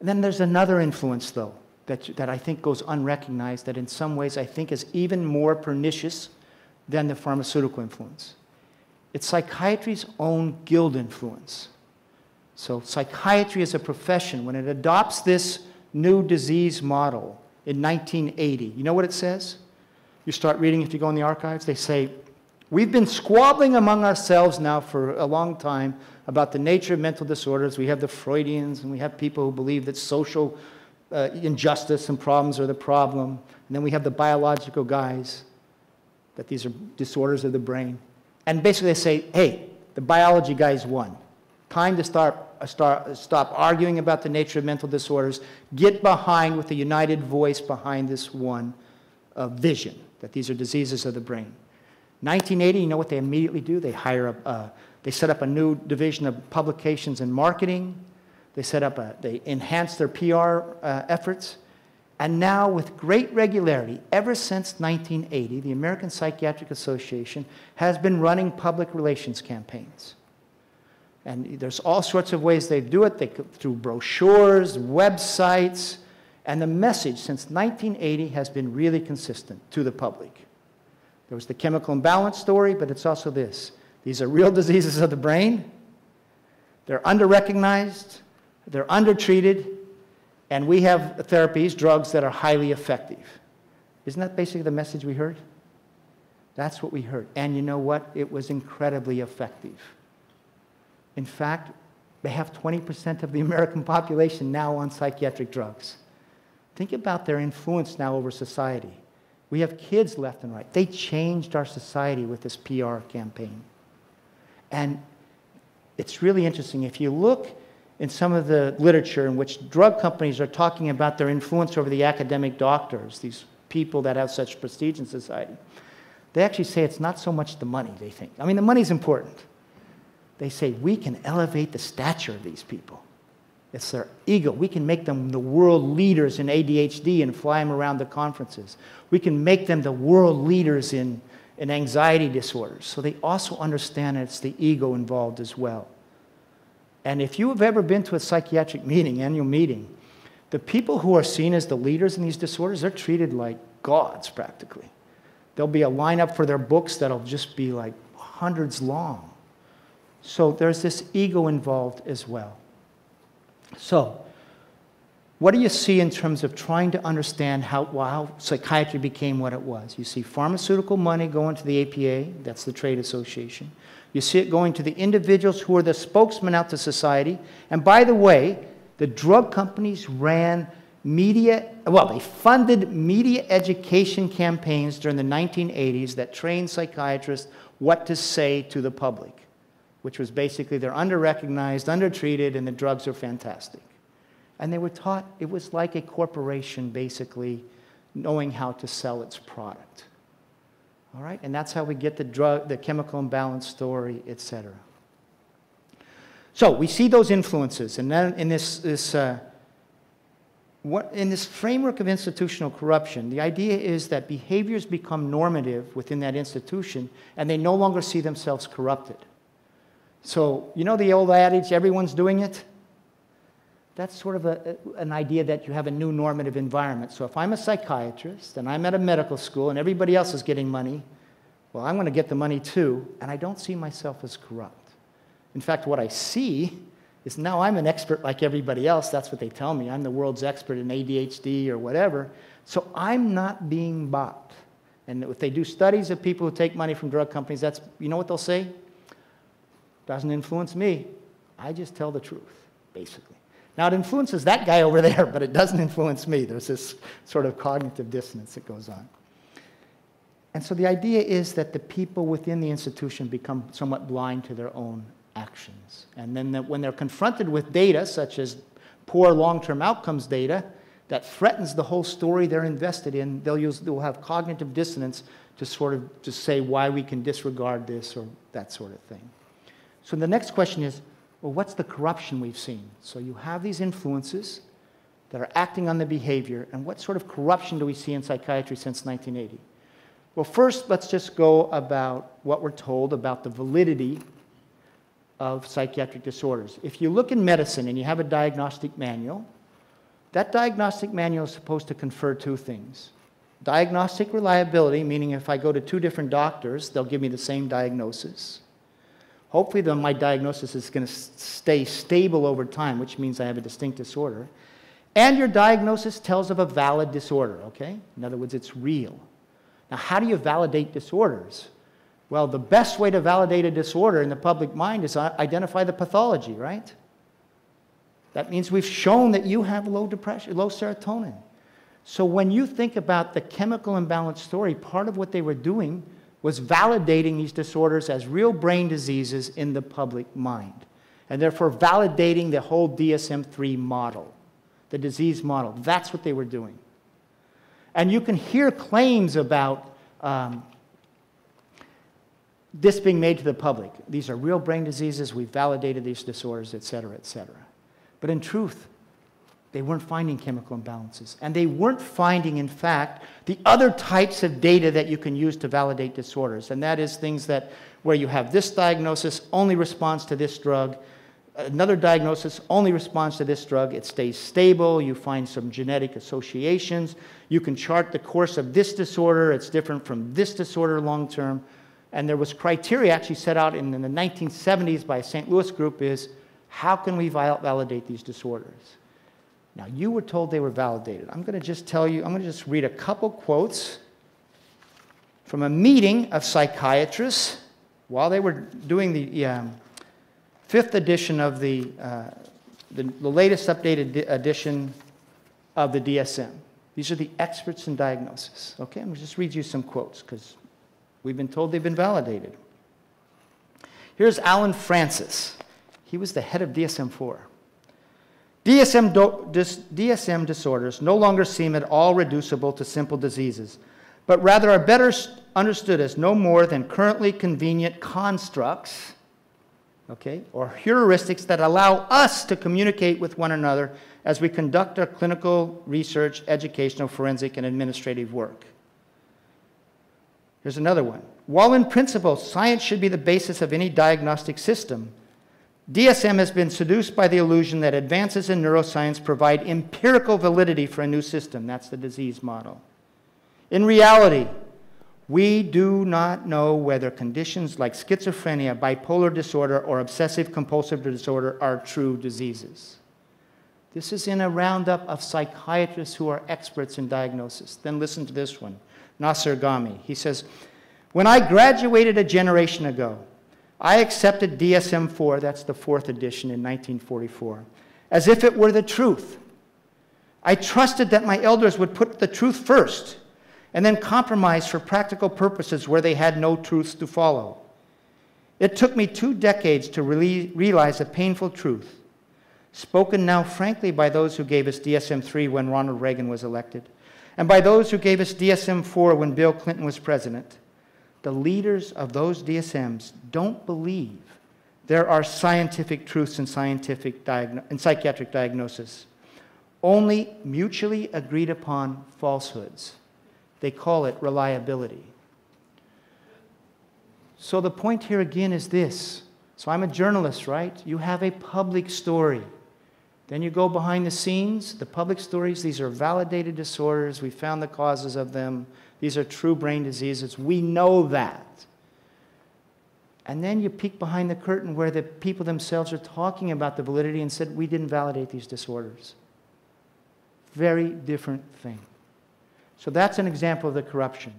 And then there's another influence, though, that I think goes unrecognized, that in some ways I think is even more pernicious than the pharmaceutical influence. It's psychiatry's own guild influence. So psychiatry as a profession, when it adopts this new disease model in 1980, you know what it says? You start reading if you go in the archives, they say, we've been squabbling among ourselves now for a long time about the nature of mental disorders. We have the Freudians, and we have people who believe that social injustice and problems are the problem. And then we have the biological guys, that these are disorders of the brain. And basically they say, hey, the biology guys won. Time to stop arguing about the nature of mental disorders. Get behind with a united voice behind this one vision, that these are diseases of the brain. 1980, you know what they immediately do? They they set up a new division of publications and marketing. They enhance their PR efforts. And now, with great regularity, ever since 1980, the American Psychiatric Association has been running public relations campaigns. And there's all sorts of ways they do it. Through brochures, websites, and the message since 1980 has been really consistent to the public. There was the chemical imbalance story, but it's also this. These are real diseases of the brain. They're under-recognized. They're undertreated. And we have therapies, drugs that are highly effective. Isn't that basically the message we heard? That's what we heard. And you know what? It was incredibly effective. In fact, they have 20% of the American population now on psychiatric drugs. Think about their influence now over society. We have kids left and right. They changed our society with this PR campaign. And it's really interesting. If you look in some of the literature in which drug companies are talking about their influence over the academic doctors, these people that have such prestige in society, they actually say it's not so much the money, they think. I mean, the money's important. They say we can elevate the stature of these people. It's their ego. We can make them the world leaders in ADHD and fly them around the conferences. We can make them the world leaders in anxiety disorders. So they also understand that it's the ego involved as well. And if you have ever been to a psychiatric meeting, annual meeting, the people who are seen as the leaders in these disorders, they're treated like gods practically. There'll be a lineup for their books that'll just be like hundreds long. So there's this ego involved as well. So what do you see in terms of trying to understand how psychiatry became what it was? You see pharmaceutical money going to the APA, that's the trade association. You see it going to the individuals who are the spokesmen out to society. And by the way, the drug companies ran they funded media education campaigns during the 1980s that trained psychiatrists what to say to the public, which was basically they're under-recognized, under-treated, and the drugs are fantastic. And they were taught, it was like a corporation basically knowing how to sell its product. All right? And that's how we get the chemical imbalance story, etc. So we see those influences, and then in this framework of institutional corruption, the idea is that behaviors become normative within that institution, and they no longer see themselves corrupted. So, you know the old adage, everyone's doing it? That's sort of an idea that you have a new normative environment. So if I'm a psychiatrist, and I'm at a medical school, and everybody else is getting money, well, I'm going to get the money too, and I don't see myself as corrupt. In fact, what I see is now I'm an expert like everybody else. That's what they tell me. I'm the world's expert in ADHD or whatever. So I'm not being bought. And if they do studies of people who take money from drug companies, you know what they'll say? Doesn't influence me. I just tell the truth, basically. Now, it influences that guy over there, but it doesn't influence me. There's this sort of cognitive dissonance that goes on. And so the idea is that the people within the institution become somewhat blind to their own actions. And then when they're confronted with data, such as poor long-term outcomes data, that threatens the whole story they're invested in, they'll have cognitive dissonance to sort of to say why we can disregard this or that sort of thing. So the next question is, well, what's the corruption we've seen? So you have these influences that are acting on the behavior, and what sort of corruption do we see in psychiatry since 1980? Well, first, let's just go about what we're told about the validity of psychiatric disorders. If you look in medicine and you have a diagnostic manual, That diagnostic manual is supposed to confer two things. Diagnostic reliability, meaning if I go to two different doctors, they'll give me the same diagnosis. Hopefully, my diagnosis is going to stay stable over time, which means I have a distinct disorder. And your diagnosis tells of a valid disorder, okay? In other words, it's real. Now, how do you validate disorders? Well, the best way to validate a disorder in the public mind is identify the pathology, right? That means we've shown that you have low depression, low serotonin. So when you think about the chemical imbalance story, part of what they were doing was validating these disorders as real brain diseases in the public mind, and therefore validating the whole DSM-3 model, the disease model. That's what they were doing. And you can hear claims about this being made to the public. These are real brain diseases. We've validated these disorders, et cetera, et cetera. But in truth, they weren't finding chemical imbalances. And they weren't finding, in fact, the other types of data that you can use to validate disorders. And that is things that where you have this diagnosis only responds to this drug, another diagnosis only responds to this drug, it stays stable, you find some genetic associations, you can chart the course of this disorder, it's different from this disorder long term. And there was criteria actually set out in the 1970s by a St. Louis group is, how can we validate these disorders? Now, you were told they were validated. I'm going to just tell you, I'm going to just read a couple quotes from a meeting of psychiatrists while they were doing the fifth edition of the latest updated edition of the DSM. These are the experts in diagnosis. Okay, I'm going to just read you some quotes because we've been told they've been validated. Here's Alan Francis. He was the head of DSM-4. DSM disorders no longer seem at all reducible to simple diseases, but rather are better understood as no more than currently convenient constructs, okay, or heuristics that allow us to communicate with one another as we conduct our clinical research, educational, forensic, and administrative work. Here's another one. While in principle, science should be the basis of any diagnostic system, DSM has been seduced by the illusion that advances in neuroscience provide empirical validity for a new system. That's the disease model. In reality, we do not know whether conditions like schizophrenia, bipolar disorder, or obsessive-compulsive disorder are true diseases. This is in a roundup of psychiatrists who are experts in diagnosis. Then listen to this one, Nasser Ghami. He says, when I graduated a generation ago, I accepted DSM-4, that's the fourth edition in 1944, as if it were the truth. I trusted that my elders would put the truth first and then compromise for practical purposes where they had no truths to follow. It took me 2 decades to realize a painful truth, spoken now frankly by those who gave us DSM-3 when Ronald Reagan was elected, and by those who gave us DSM-4 when Bill Clinton was president. The leaders of those DSMs don't believe there are scientific truths in psychiatric diagnosis, only mutually agreed upon falsehoods. They call it reliability. So the point here again is this. So I'm a journalist, right? You have a public story. Then you go behind the scenes, the public stories, these are validated disorders, we found the causes of them, these are true brain diseases, we know that. And then you peek behind the curtain where the people themselves are talking about the validity and said, we didn't validate these disorders. Very different thing. So that's an example of the corruption.